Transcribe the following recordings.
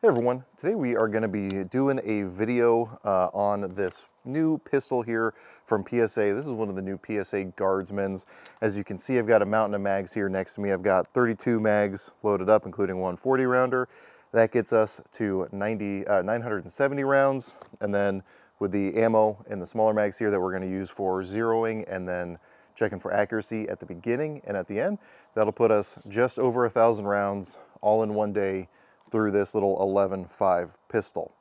Hey everyone, today we are going to be doing a video on this new pistol here from PSA. This is one of the new PSA Guardsmans. As you can see, I've got a mountain of mags here next to me. I've got 32 mags loaded up, including one 40 rounder. That gets us to 970 rounds. And then with the ammo and the smaller mags here that we're going to use for zeroing and then checking for accuracy at the beginning and at the end, that'll put us just over 1,000 rounds all in one day through this little 11.5 pistol.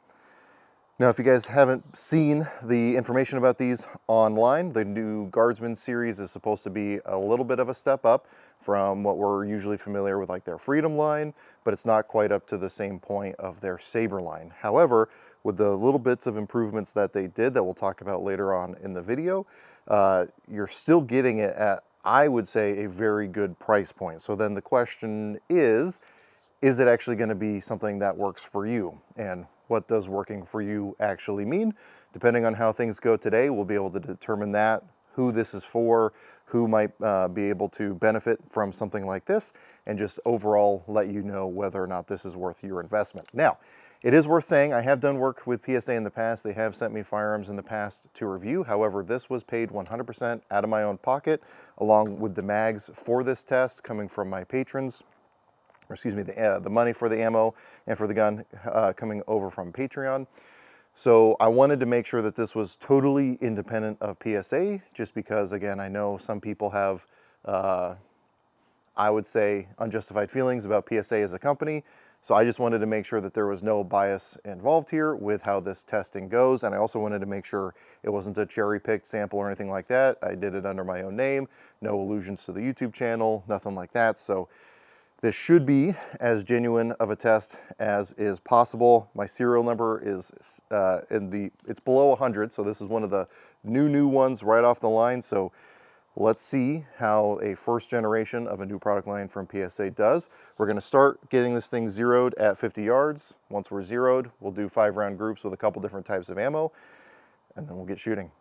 Now, if you guys haven't seen the information about these online, the new Guardsman series is supposed to be a little bit of a step up from what we're usually familiar with, like their Freedom line, but it's not quite up to the same point of their Saber line. However, with the little bits of improvements that they did that we'll talk about later on in the video, you're still getting it at, I would say, a very good price point. So then the question is it actually going to be something that works for you? And what does working for you actually mean? Depending on how things go today, we'll be able to determine that, who this is for, who might be able to benefit from something like this, and just overall let you know whether or not this is worth your investment. Now, it is worth saying I have done work with PSA in the past. They have sent me firearms in the past to review. However, this was paid 100% out of my own pocket, along with the mags for this test coming from my patrons. Excuse me, the money for the ammo and for the gun coming over from Patreon. So I wanted to make sure that this was totally independent of PSA, just because, again, I know some people have, I would say, unjustified feelings about PSA as a company. So I just wanted to make sure that there was no bias involved here with how this testing goes. And I also wanted to make sure it wasn't a cherry-picked sample or anything like that. I did it under my own name, no allusions to the YouTube channel, nothing like that. So this should be as genuine of a test as is possible. My serial number is it's below 100, so this is one of the new ones right off the line. So let's see how a first generation of a new product line from PSA does. We're gonna start getting this thing zeroed at 50 yards. Once we're zeroed, we'll do 5-round groups with a couple different types of ammo, and then we'll get shooting.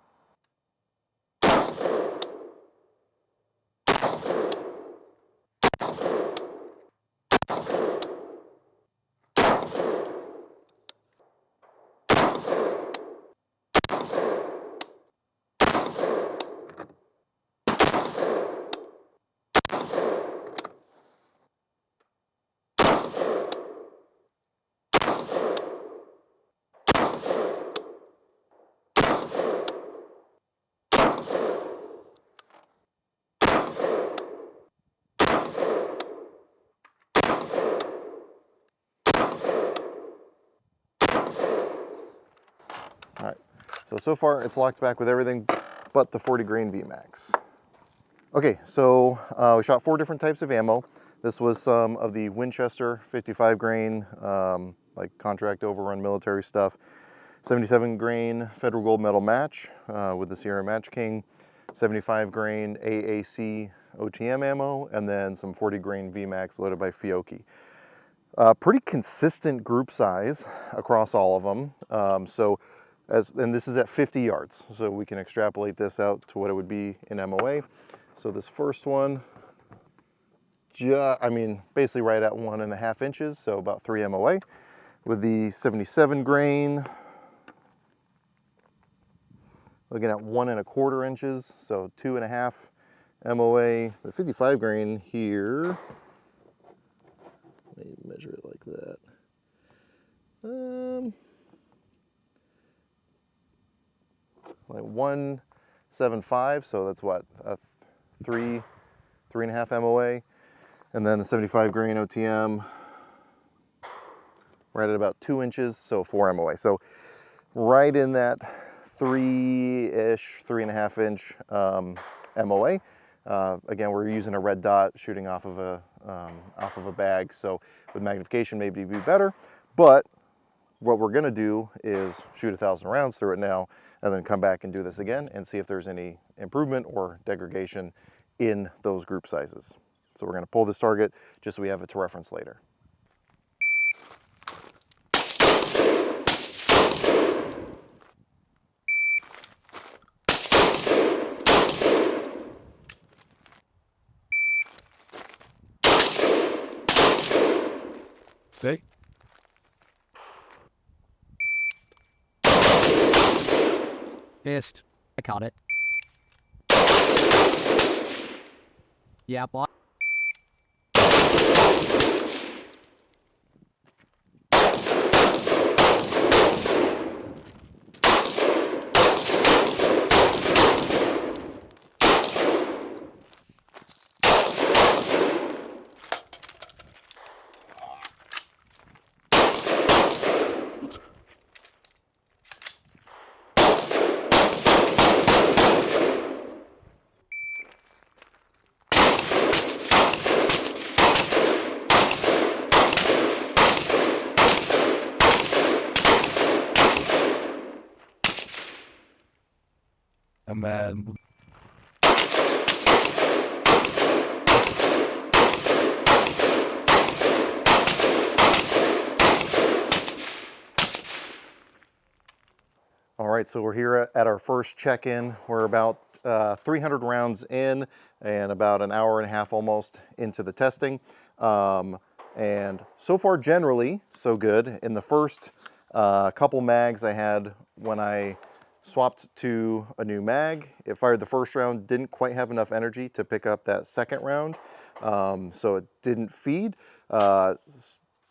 All right, so far it's locked back with everything but the 40 grain VMAX. Okay, so we shot 4 different types of ammo. This was some of the Winchester 55 grain, like contract overrun military stuff, 77 grain Federal Gold Medal match with the Sierra Match King, 75 grain AAC OTM ammo, and then some 40 grain VMAX loaded by Fiocchi. Pretty consistent group size across all of them. And this is at 50 yards, so we can extrapolate this out to what it would be in MOA. So this first one, basically right at 1.5 inches, so about 3 MOA. With the 77 grain, looking at 1.25 inches, so 2.5 MOA. The 55 grain here, let me measure it like that. Like 175, so that's what, 3.5 MOA. And then the 75 grain OTM, right at about 2 inches, so 4 MOA. So right in that 3-ish, 3.5 inch MOA. Again, we're using a red dot shooting off of a bag, so with magnification maybe be better, but what we're gonna do is shoot 1,000 rounds through it now and then come back and do this again and see if there's any improvement or degradation in those group sizes. So we're gonna pull this target just so we have it to reference later. Okay. Fist. I caught it. Yeah, boy. Man. All right, so we're here at our first check-in. We're about 300 rounds in and about an hour and a half almost into the testing. And so far, generally, so good. In the first couple mags I had, when I swapped to a new mag, it fired the first round, didn't quite have enough energy to pick up that second round, so it didn't feed.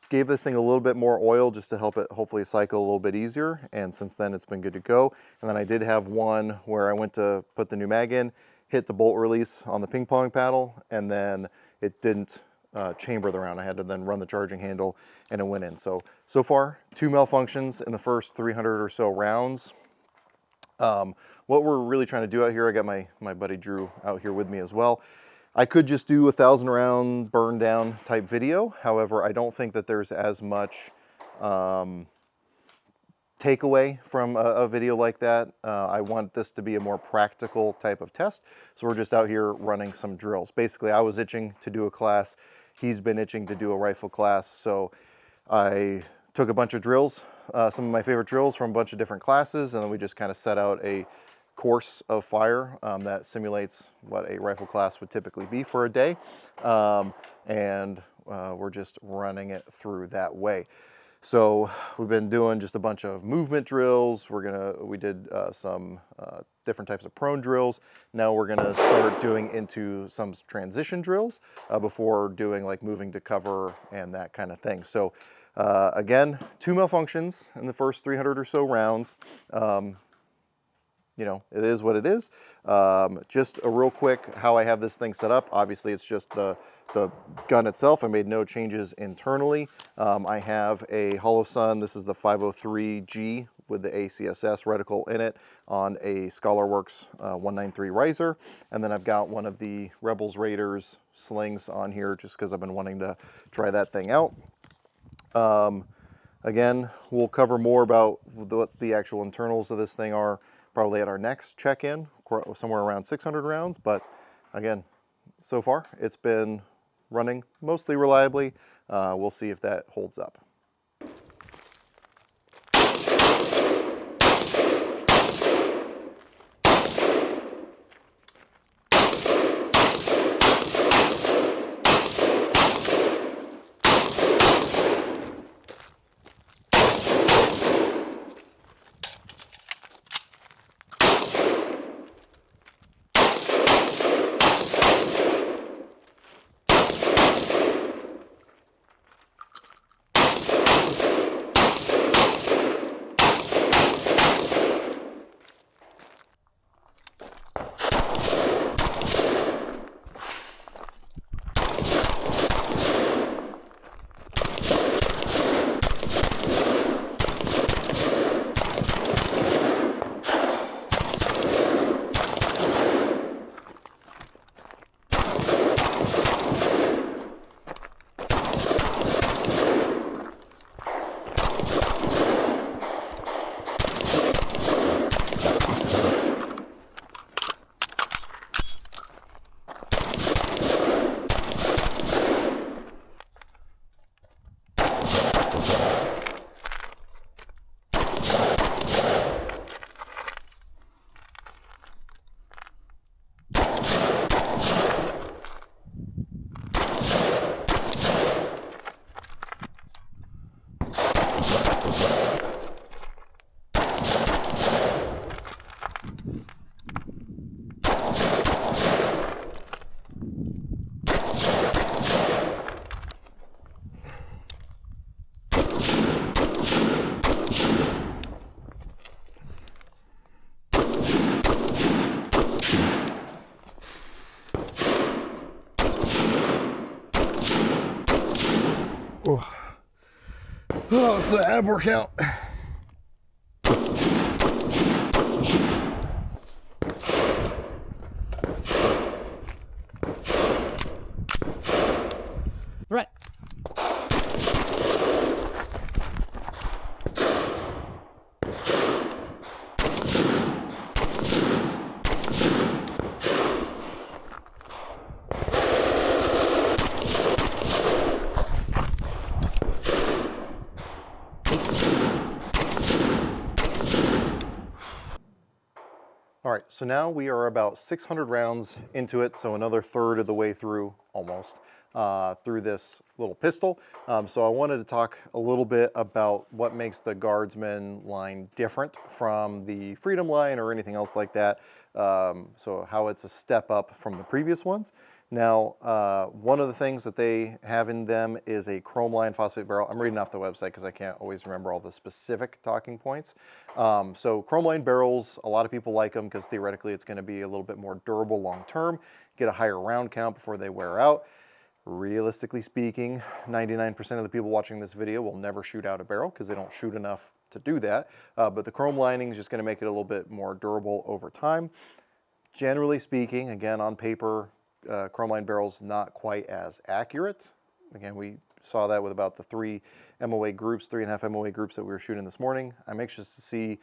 Gave this thing a little bit more oil just to help it hopefully cycle a little bit easier, and since then it's been good to go. And then I did have one where I went to put the new mag in, hit the bolt release on the ping pong paddle, and then it didn't chamber the round. I had to then run the charging handle and it went in. So far, 2 malfunctions in the first 300 or so rounds. What we're really trying to do out here, I got my buddy Drew out here with me as well. I could just do a 1,000 round burn down type video. However, I don't think that there's as much takeaway from a video like that. I want this to be a more practical type of test. So we're just out here running some drills. Basically, I was itching to do a class. He's been itching to do a rifle class. So I took a bunch of drills, some of my favorite drills from a bunch of different classes, and then we just kind of set out a course of fire that simulates what a rifle class would typically be for a day, and we're just running it through that way. So we've been doing just a bunch of movement drills. We did some different types of prone drills. Now we're gonna start doing into some transition drills before doing like moving to cover and that kind of thing. So again, 2 malfunctions in the first 300 or so rounds. You know, it is what it is. Just a real quick how I have this thing set up. Obviously, it's just the gun itself. I made no changes internally. I have a Holosun. This is the 503G with the ACSS reticle in it on a ScholarWorks 193 riser. And then I've got one of the Rebels Raiders slings on here just because I've been wanting to try that thing out. Again, we'll cover more about what the actual internals of this thing are probably at our next check-in, somewhere around 600 rounds. But again, so far it's been running mostly reliably. We'll see if that holds up. Oh, it's the ab workout. Right. All right, so now we are about 600 rounds into it, so another third of the way through, almost, through this little pistol. So I wanted to talk a little bit about what makes the Guardsman line different from the Freedom line or anything else like that. So how it's a step up from the previous ones. Now, one of the things that they have in them is a chrome line phosphate barrel. I'm reading off the website because I can't always remember all the specific talking points. So chrome line barrels, a lot of people like them because theoretically it's going to be a little bit more durable long term, get a higher round count before they wear out. Realistically speaking, 99% of the people watching this video will never shoot out a barrel because they don't shoot enough to do that. But the chrome lining is just going to make it a little bit more durable over time. Generally speaking, again, on paper, chrome line barrels not quite as accurate. Again, we saw that with about the 3.5 MOA groups that we were shooting this morning. I'm anxious to see,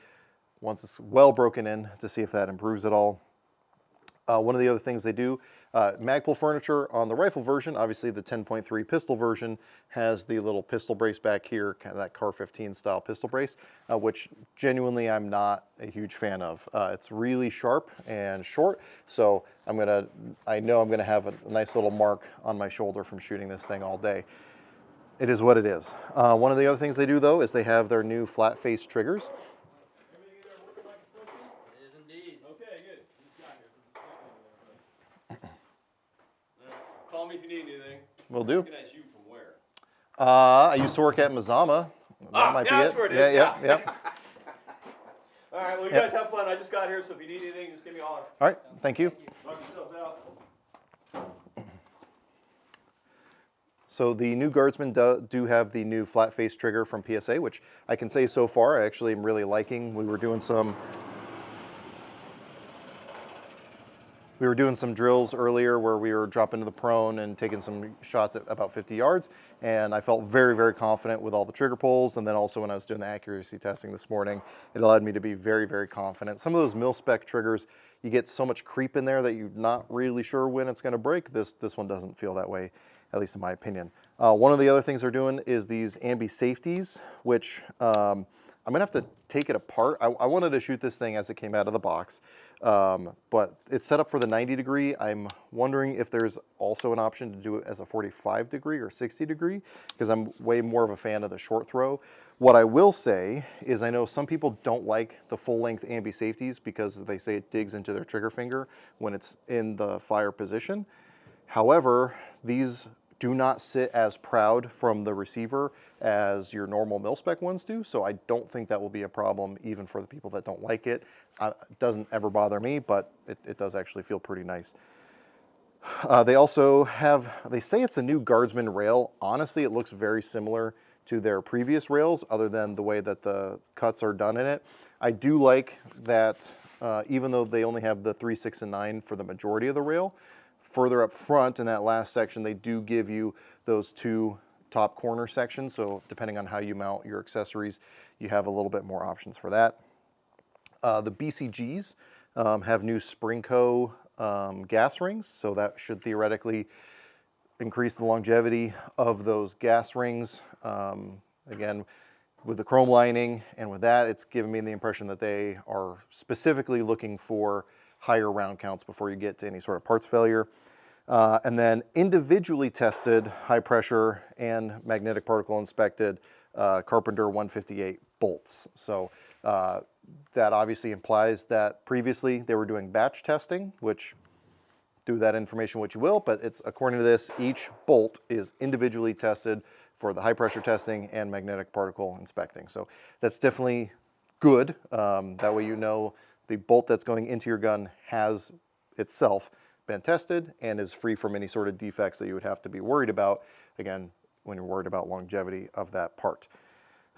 once it's well broken in, to see if that improves at all. One of the other things they do, Magpul furniture on the rifle version, obviously the 10.3 pistol version has the little pistol brace back here, kind of that Car 15 style pistol brace, which genuinely I'm not a huge fan of. It's really sharp and short, so I know I'm gonna have a nice little mark on my shoulder from shooting this thing all day. It is what it is. One of the other things they do though is they have their new flat face triggers. Call me if you need anything. Will do. Recognize you from where? I used to work at Mazama. That might be that's it. where it is. Yeah. All right, well, you guys have fun. I just got here, so if you need anything, just give me a holler. All right, thank you. Knock yourself out. So the new Guardsmen do have the new flat face trigger from PSA, which I can say so far I actually am really liking. We were doing some drills earlier where we were dropping to the prone and taking some shots at about 50 yards, and I felt very, very confident with all the trigger pulls. And then also when I was doing the accuracy testing this morning, it allowed me to be very, very confident. Some of those mil-spec triggers, you get so much creep in there that you're not really sure when it's gonna break. This one doesn't feel that way, at least in my opinion. One of the other things they're doing is these ambi safeties, which I'm gonna have to take it apart. I wanted to shoot this thing as it came out of the box, but it's set up for the 90 degree. I'm wondering if there's also an option to do it as a 45 degree or 60 degree, because I'm way more of a fan of the short throw. What I will say is I know some people don't like the full length ambi safeties because they say it digs into their trigger finger when it's in the fire position. However, these do not sit as proud from the receiver as your normal mil-spec ones do, so I don't think that will be a problem even for the people that don't like it. It doesn't ever bother me, but it does actually feel pretty nice. They also have, they say it's a new Guardsman rail. Honestly, it looks very similar to their previous rails other than the way that the cuts are done in it. I do like that even though they only have the 3, 6, and 9 for the majority of the rail, further up front in that last section, they do give you those 2 top corner sections. So depending on how you mount your accessories, you have a little bit more options for that. The BCGs have new Springco gas rings. So that should theoretically increase the longevity of those gas rings. Again, with the chrome lining and with that, it's giving me the impression that they are specifically looking for higher round counts before you get to any sort of parts failure. And then individually tested high pressure and magnetic particle inspected Carpenter 158 bolts. So that obviously implies that previously they were doing batch testing, which do that information what you will, but it's according to this, each bolt is individually tested for the high pressure testing and magnetic particle inspecting. So that's definitely good. That way you know the bolt that's going into your gun has itself been tested and is free from any sort of defects that you would have to be worried about, again, when you're worried about longevity of that part.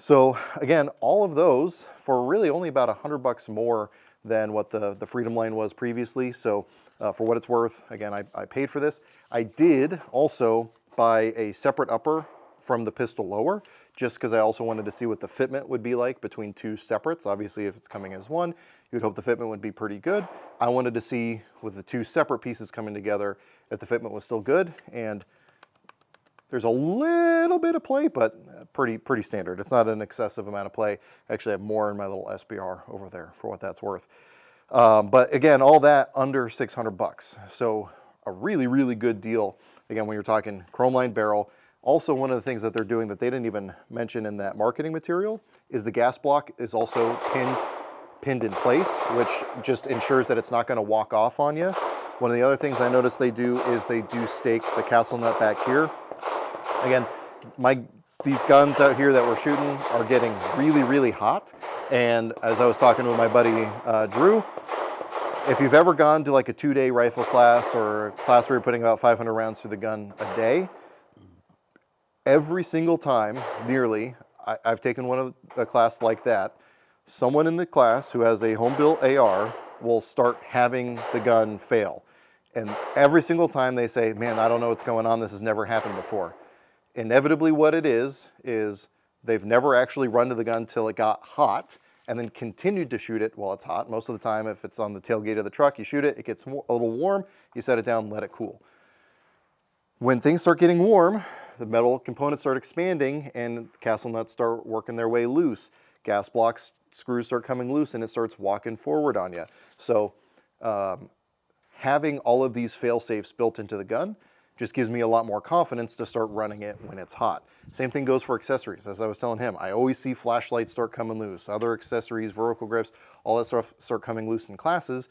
So again, all of those for really only about $100 more than what the Freedom line was previously. So for what it's worth, again, I paid for this. I did also buy a separate upper from the pistol lower, just because I also wanted to see what the fitment would be like between two separates. Obviously, if it's coming as one, you'd hope the fitment would be pretty good. I wanted to see with the two separate pieces coming together if the fitment was still good, and there's a little bit of play, but pretty standard. It's not an excessive amount of play. I actually have more in my little SBR over there for what that's worth. But again, all that under $600. So a really good deal. Again, when you're talking chrome lined barrel. Also, one of the things that they're doing that they didn't even mention in that marketing material is the gas block is also pinned in place, which just ensures that it's not going to walk off on you. One of the other things I noticed they do is they do stake the castle nut back here. Again, these guns out here that we're shooting are getting really hot. And as I was talking with my buddy Drew, if you've ever gone to like a 2-day rifle class or a class where you're putting about 500 rounds through the gun a day, every single time, nearly, I've taken one of a class like that, someone in the class who has a home-built AR will start having the gun fail. And every single time they say, man, I don't know what's going on, this has never happened before. Inevitably what it is they've never actually run to the gun till it got hot and then continued to shoot it while it's hot. Most of the time, if it's on the tailgate of the truck, you shoot it, it gets a little warm, you set it down, let it cool. When things start getting warm, the metal components start expanding and castle nuts start working their way loose. Gas blocks, screws start coming loose and it starts walking forward on you. So having all of these fail safes built into the gun just gives me a lot more confidence to start running it when it's hot. Same thing goes for accessories. As I was telling him, I always see flashlights start coming loose, other accessories, vertical grips, all that stuff start coming loose in classes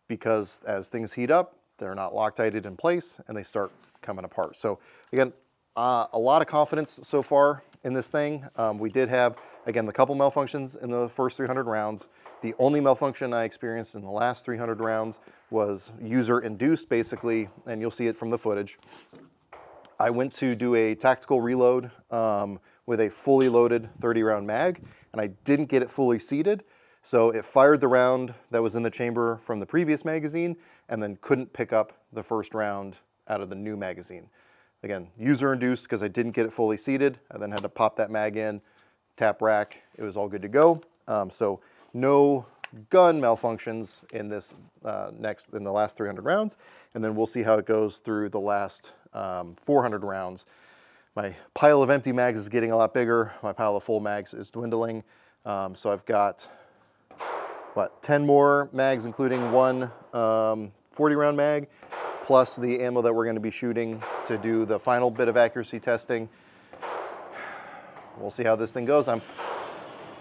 because as things heat up, they're not Loctited in place and they start coming apart. So again, a lot of confidence so far in this thing. We did have, again, the couple malfunctions in the first 300 rounds. The only malfunction I experienced in the last 300 rounds was user-induced, basically, and you'll see it from the footage. I went to do a tactical reload with a fully loaded 30-round mag, and I didn't get it fully seated, so it fired the round that was in the chamber from the previous magazine and then couldn't pick up the first round out of the new magazine. Again, user-induced because I didn't get it fully seated. I then had to pop that mag in, tap rack. It was all good to go. So no gun malfunctions in this in the last 300 rounds. And then we'll see how it goes through the last 400 rounds. My pile of empty mags is getting a lot bigger. My pile of full mags is dwindling. So I've got, 10 more mags, including one 40-round mag, plus the ammo that we're going to be shooting to do the final bit of accuracy testing. We'll see how this thing goes. I'm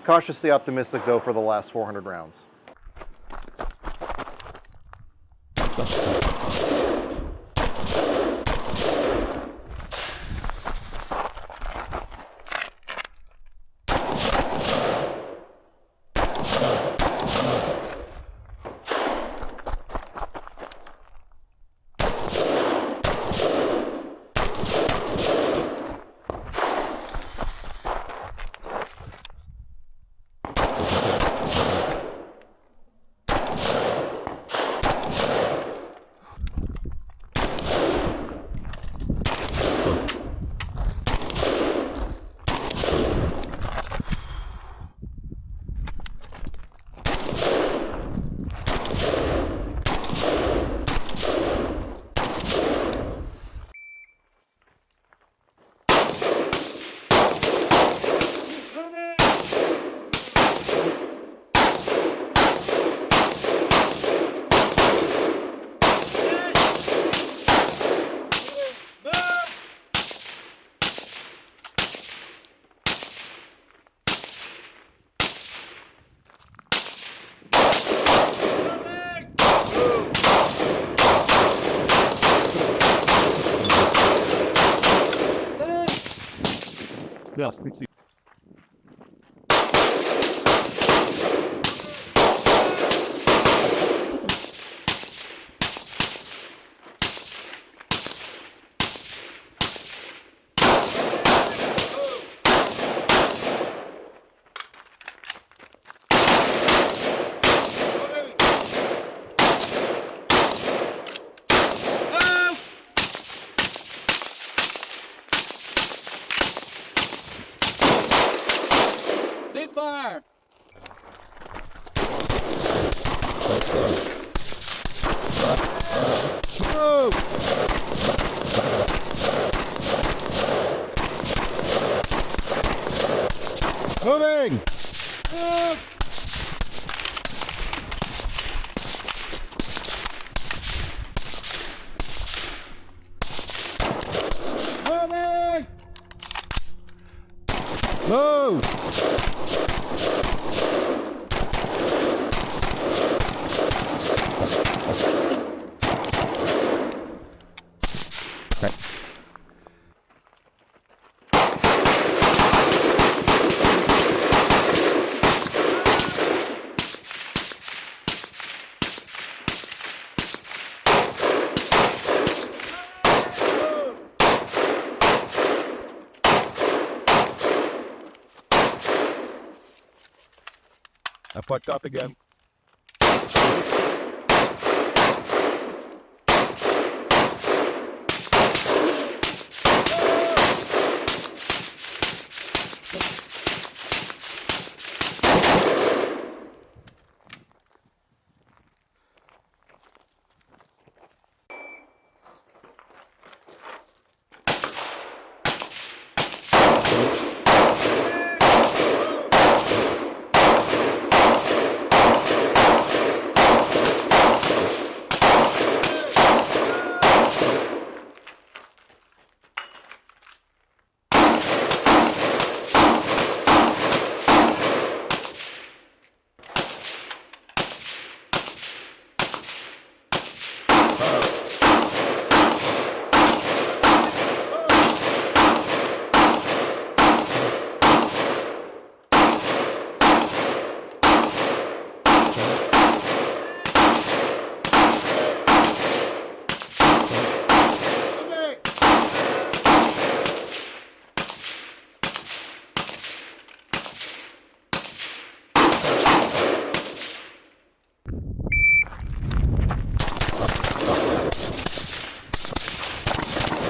cautiously optimistic, though, for the last 400 rounds. Yes, Ceasefire! Move! Moving! Moving! Move! Okay. I fucked up again.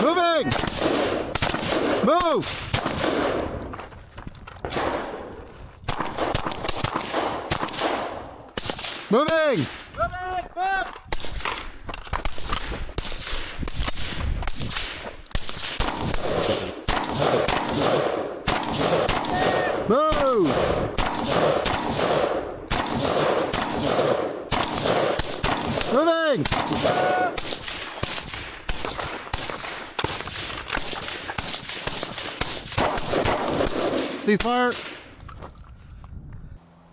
Moving! Move! Moving! Move! Moving! Ceasefire!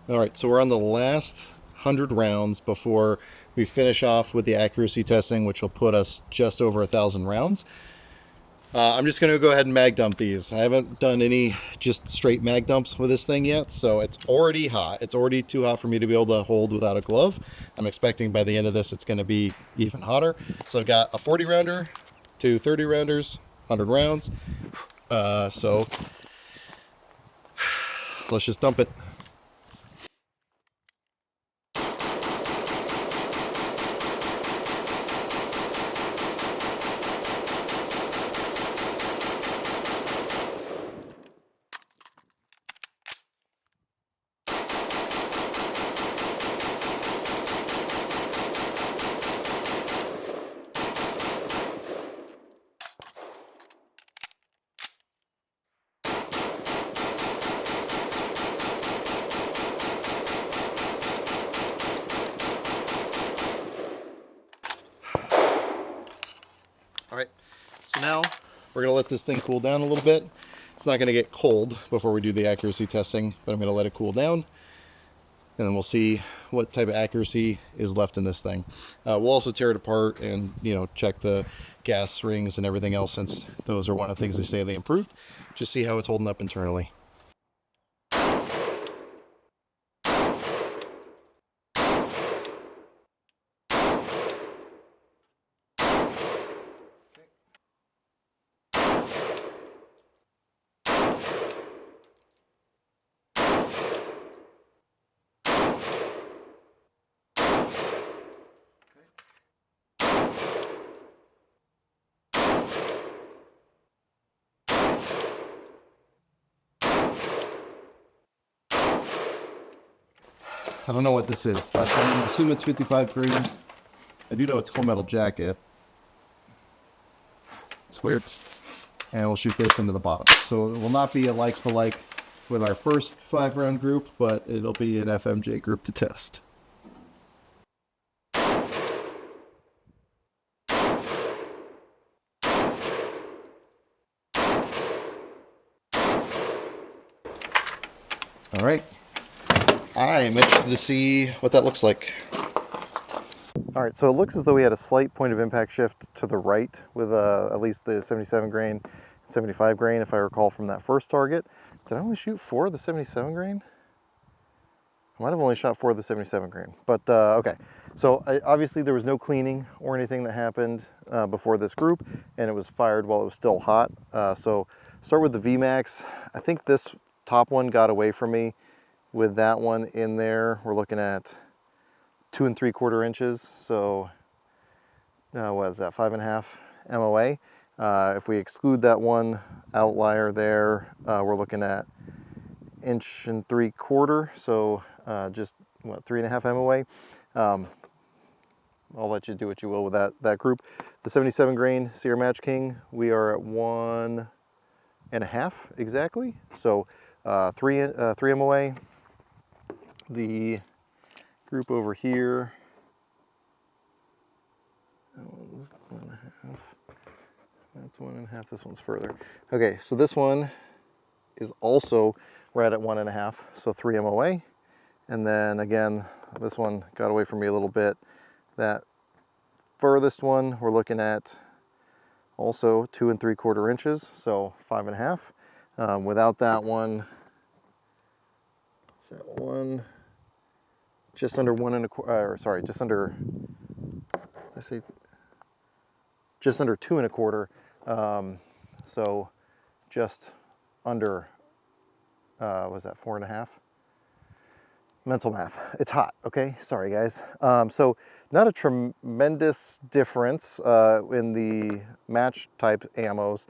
All right, so we're on the last 100 rounds before we finish off with the accuracy testing, which will put us just over 1,000 rounds. I'm just going to go ahead and mag dump these. I haven't done any just straight mag dumps with this thing yet, so it's already hot. It's already too hot for me to be able to hold without a glove. I'm expecting by the end of this it's going to be even hotter. So I've got a 40 rounder, two 30 rounders, 100 rounds. So let's just dump it. All right, so now we're gonna let this thing cool down a little bit. It's not gonna get cold before we do the accuracy testing, but I'm gonna let it cool down, and then we'll see what type of accuracy is left in this thing. We'll also tear it apart and, you know, check the gas rings and everything else, since those are one of the things they say they improved. Just see how it's holding up internally. I don't know what this is, but I assume it's 55 grain. I do know it's full metal jacket. It's weird. And we'll shoot this into the bottom. So it will not be a like for like with our first 5-round group, but it'll be an FMJ group to test. All right. I'm interested to see what that looks like. All right, so it looks as though we had a slight point of impact shift to the right with at least the 77 grain, 75 grain, if I recall from that first target. Did I only shoot 4 of the 77 grain? I might have only shot 4 of the 77 grain, but okay. So obviously there was no cleaning or anything that happened before this group, and it was fired while it was still hot. So start with the VMAX. I think this top one got away from me with that one in there. We're looking at 2 3/4 inches. So what is that, 5.5 MOA? If we exclude that one outlier there, we're looking at 1 3/4 inches. So just what, 3.5 MOA. I'll let you do what you will with that group. The 77 grain Sierra Match King, we are at 1.5 exactly. So 3 MOA. The group over here, that's 1.5, this one's further. Okay, so this one is also right at 1.5, so 3 MOA. And then again, this one got away from me a little bit. That furthest one, we're looking at also 2 3/4 inches, so 5.5. Without that one, is that one? Just under 1 1/4, or sorry, just under, I say, just under 2 1/4. So just under, was that 4.5? Mental math. It's hot, okay? Sorry, guys. So not a tremendous difference in the match type ammos.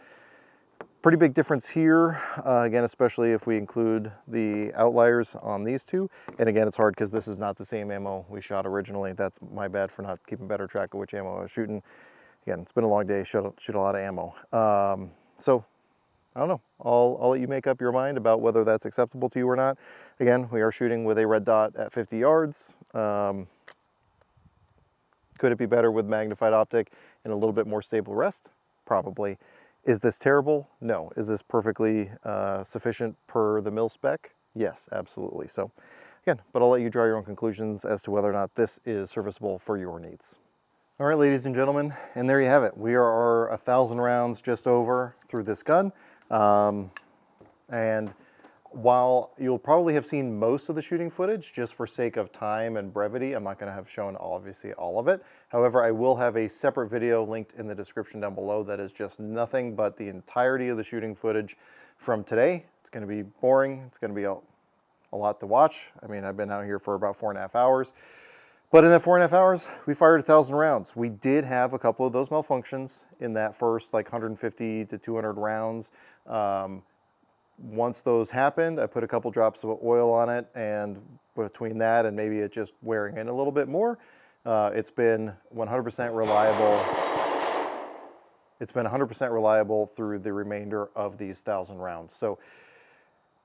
Pretty big difference here, again, especially if we include the outliers on these two. And again, it's hard because this is not the same ammo we shot originally. That's my bad for not keeping better track of which ammo I was shooting. Again, it's been a long day, shoot a lot of ammo. So, I don't know. I'll let you make up your mind about whether that's acceptable to you or not. Again, we are shooting with a red dot at 50 yards. Could it be better with magnified optic and a little bit more stable rest? Probably. Is this terrible? No. Is this perfectly sufficient per the mil spec? Yes, absolutely. So again, but I'll let you draw your own conclusions as to whether or not this is serviceable for your needs. All right, ladies and gentlemen, and there you have it. We are 1,000 rounds just over through this gun. And while you'll probably have seen most of the shooting footage, just for sake of time and brevity, I'm not going to have shown obviously all of it. However, I will have a separate video linked in the description down below that is just nothing but the entirety of the shooting footage from today. It's going to be boring. It's going to be a lot to watch. I mean, I've been out here for about 4.5 hours. But in that 4.5 hours, we fired 1,000 rounds. We did have a couple of those malfunctions in that first like 150 to 200 rounds. Once those happened, I put a couple drops of oil on it, and between that and maybe it just wearing in a little bit more, it's been 100% reliable. It's been 100% reliable through the remainder of these 1,000 rounds. So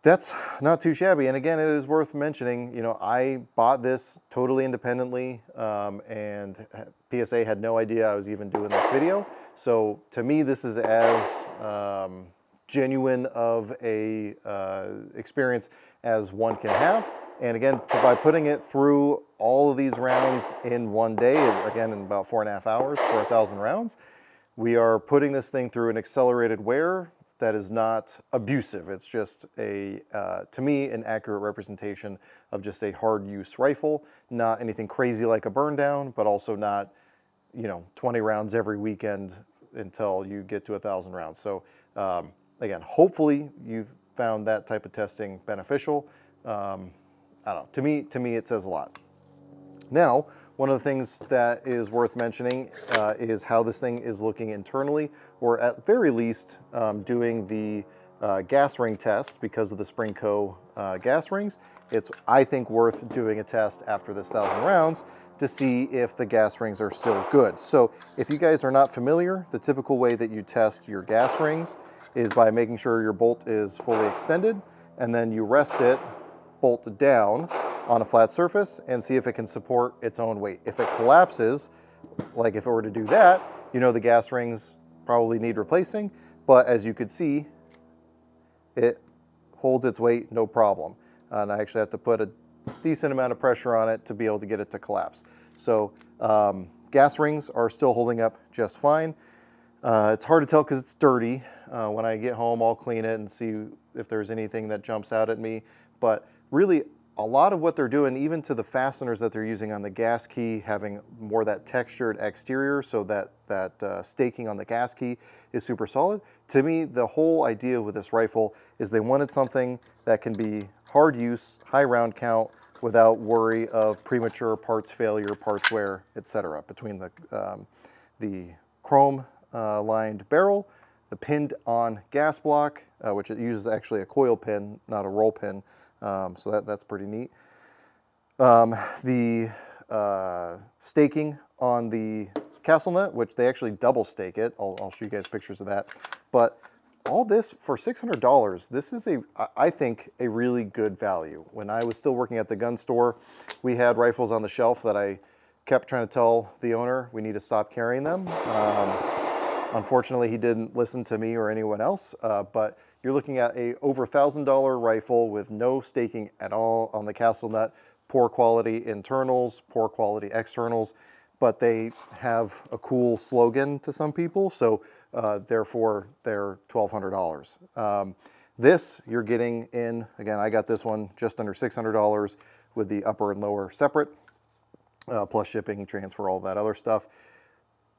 that's not too shabby. And again, it is worth mentioning, you know, I bought this totally independently, and PSA had no idea I was even doing this video. So to me, this is as genuine of a experience as one can have. And again, by putting it through all of these rounds in one day, again in about 4.5 hours for 1,000 rounds, we are putting this thing through an accelerated wear that is not abusive. It's just a, to me, an accurate representation of just a hard use rifle. Not anything crazy like a burn down, but also not, you know, 20 rounds every weekend until you get to 1,000 rounds. So again, hopefully you've found that type of testing beneficial. I don't know, to me it says a lot. Now, one of the things that is worth mentioning is how this thing is looking internally, or at very least doing the gas ring test because of the Springco gas rings, it's, I think, worth doing a test after this 1,000 rounds to see if the gas rings are still good. So if you guys are not familiar, the typical way that you test your gas rings is by making sure your bolt is fully extended, and then you rest it bolted down on a flat surface and see if it can support its own weight. If it collapses, like if it were to do that, you know the gas rings probably need replacing, but as you could see, it holds its weight no problem. And I actually have to put a decent amount of pressure on it to be able to get it to collapse. So gas rings are still holding up just fine. It's hard to tell because it's dirty. When I get home, I'll clean it and see if there's anything that jumps out at me. But really, a lot of what they're doing, even to the fasteners that they're using on the gas key, having more that textured exterior so that staking on the gas key is super solid. To me, the whole idea with this rifle is they wanted something that can be hard use, high round count, without worry of premature parts failure, parts wear, etc. Between the chrome lined barrel, the pinned on gas block, which it uses actually a coil pin, not a roll pin, so that's pretty neat. The staking on the castle nut, which they actually double stake it. I'll show you guys pictures of that. But all this for $600, this is I think a really good value. When I was still working at the gun store, we had rifles on the shelf that I kept trying to tell the owner we need to stop carrying them. Unfortunately, he didn't listen to me or anyone else, but you're looking at a over $1,000 rifle with no staking at all on the castle nut, poor quality internals, poor quality externals, but they have a cool slogan to some people, so therefore they're $1,200. This you're getting in, again, I got this one just under $600 with the upper and lower separate, plus shipping, transfer, all that other stuff.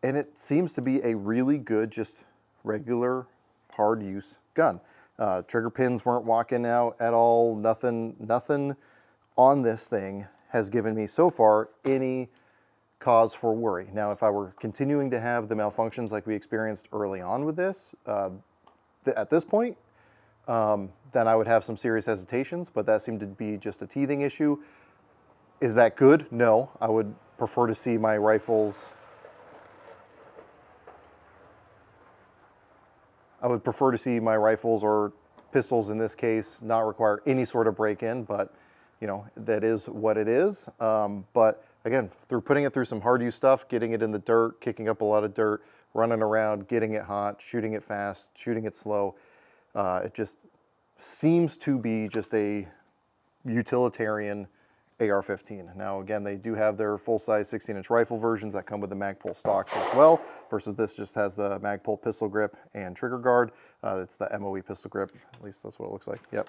And it seems to be a really good, just regular hard use gun. Trigger pins weren't walking out at all. Nothing on this thing has given me so far any cause for worry. Now, if I were continuing to have the malfunctions like we experienced early on with this, at this point, then I would have some serious hesitations, but that seemed to be just a teething issue. Is that good? No. I would prefer to see my rifles or pistols in this case not require any sort of break-in, but you know, that is what it is. But again, through putting it through some hard use stuff, getting it in the dirt, kicking up a lot of dirt, running around, getting it hot, shooting it fast, shooting it slow, it just seems to be just a utilitarian AR-15. Now again, they do have their full-size 16-inch rifle versions that come with the Magpul stocks as well, versus this just has the Magpul pistol grip and trigger guard. It's the MOE pistol grip, at least that's what it looks like, yep.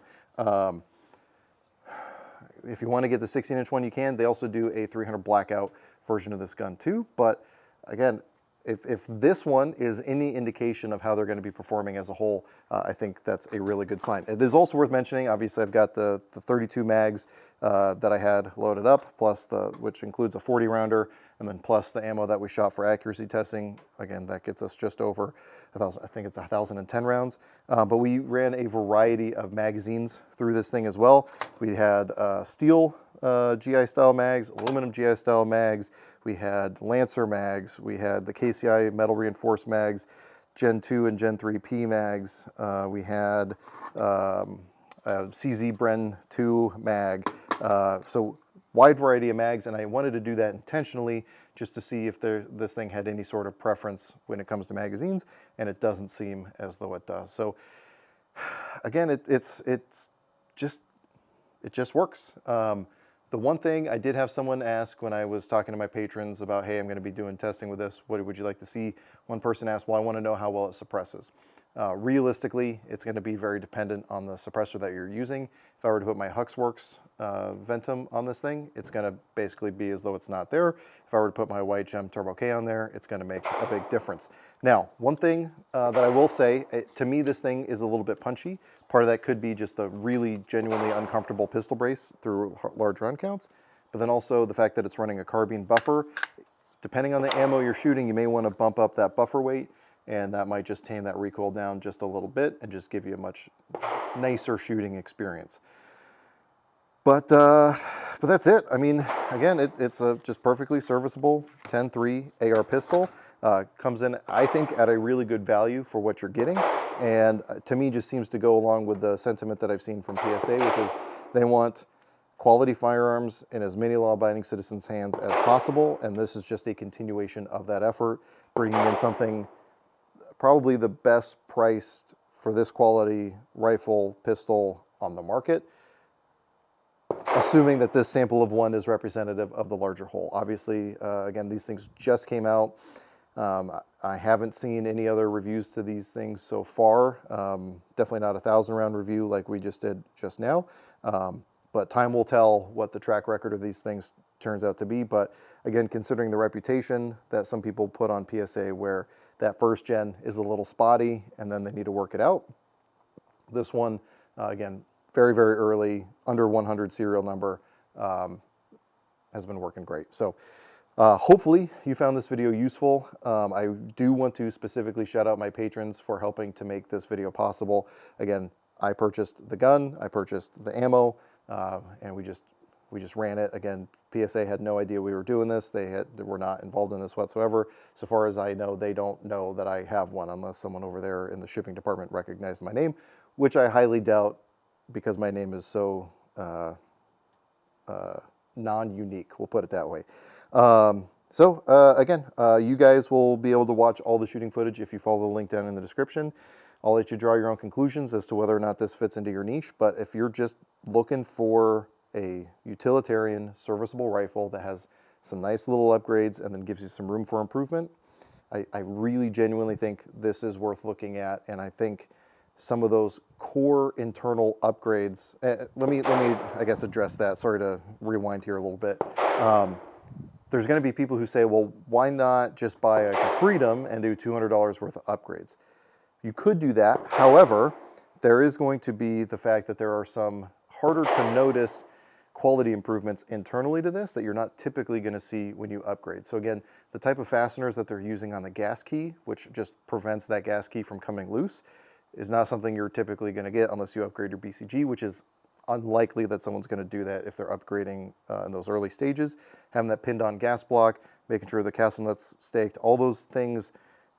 If you want to get the 16-inch one, you can. They also do a 300 blackout version of this gun too, but again, if this one is any indication of how they're going to be performing as a whole, I think that's a really good sign. It is also worth mentioning, obviously I've got the 32 mags that I had loaded up, plus which includes a 40 rounder, and then plus the ammo that we shot for accuracy testing. Again, that gets us just over 1,000, I think it's 1,010 rounds. But we ran a variety of magazines through this thing as well. We had steel GI style mags, aluminum GI style mags, we had Lancer mags, we had the KCI metal reinforced mags, Gen 2 and Gen 3 P mags, we had CZ Bren 2 mag, so wide variety of mags, and I wanted to do that intentionally just to see if this thing had any sort of preference when it comes to magazines, and it doesn't seem as though it does. So again, it just works. The one thing I did have someone ask when I was talking to my patrons about, hey, I'm going to be doing testing with this, what would you like to see? One person asked, well, I want to know how well it suppresses. Realistically, it's going to be very dependent on the suppressor that you're using. If I were to put my Huxworks Ventum on this thing, it's going to basically be as though it's not there. If I were to put my White Gem Turbo K on there, it's going to make a big difference. Now, one thing that I will say, to me this thing is a little bit punchy. Part of that could be just the really genuinely uncomfortable pistol brace through large round counts, but then also the fact that it's running a carbine buffer. Depending on the ammo you're shooting, you may want to bump up that buffer weight, and that might just tame that recoil down just a little bit and just give you a much nicer shooting experience. But that's it. I mean, again, it's a just perfectly serviceable 10.3 AR pistol. Comes in, I think, at a really good value for what you're getting. And to me, just seems to go along with the sentiment that I've seen from PSA, which is they want quality firearms in as many law-abiding citizens' hands as possible. And this is just a continuation of that effort, bringing in something probably the best priced for this quality rifle pistol on the market, assuming that this sample of one is representative of the larger whole. Obviously, again, these things just came out. I haven't seen any other reviews to these things so far. Definitely not a 1,000-round review like we just did just now. But time will tell what the track record of these things turns out to be. But again, considering the reputation that some people put on PSA, where that first gen is a little spotty and then they need to work it out, this one, again, very, very early, under 100 serial number, has been working great. So hopefully you found this video useful. I do want to specifically shout out my patrons for helping to make this video possible. Again, I purchased the gun, I purchased the ammo, and we just ran it. Again, PSA had no idea we were doing this. They were not involved in this whatsoever. So far as I know, they don't know that I have one unless someone over there in the shipping department recognized my name, which I highly doubt because my name is so non-unique, we'll put it that way. Again, you guys will be able to watch all the shooting footage if you follow the link down in the description. I'll let you draw your own conclusions as to whether or not this fits into your niche, but if you're just looking for a utilitarian, serviceable rifle that has some nice little upgrades and then gives you some room for improvement, I really genuinely think this is worth looking at, and I think some of those core internal upgrades, let me I guess address that. Sorry to rewind here a little bit. There's going to be people who say, well, why not just buy a Freedom and do $200 worth of upgrades? You could do that. However, there is going to be the fact that there are some harder to notice quality improvements internally to this that you're not typically going to see when you upgrade. So again, the type of fasteners that they're using on the gas key, which just prevents that gas key from coming loose, is not something you're typically going to get unless you upgrade your BCG, which is unlikely that someone's going to do that if they're upgrading in those early stages. Having that pinned on gas block, making sure the castle nuts staked, all those things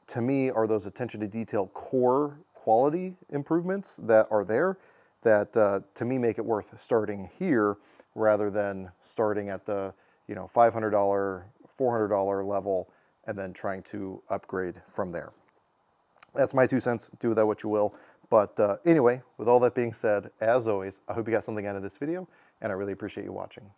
to me are those attention to detail core quality improvements that are there that to me make it worth starting here rather than starting at the $500, $400 level and then trying to upgrade from there. That's my 2 cents. Do with that what you will. But anyway, with all that being said, as always, I hope you got something out of this video, and I really appreciate you watching.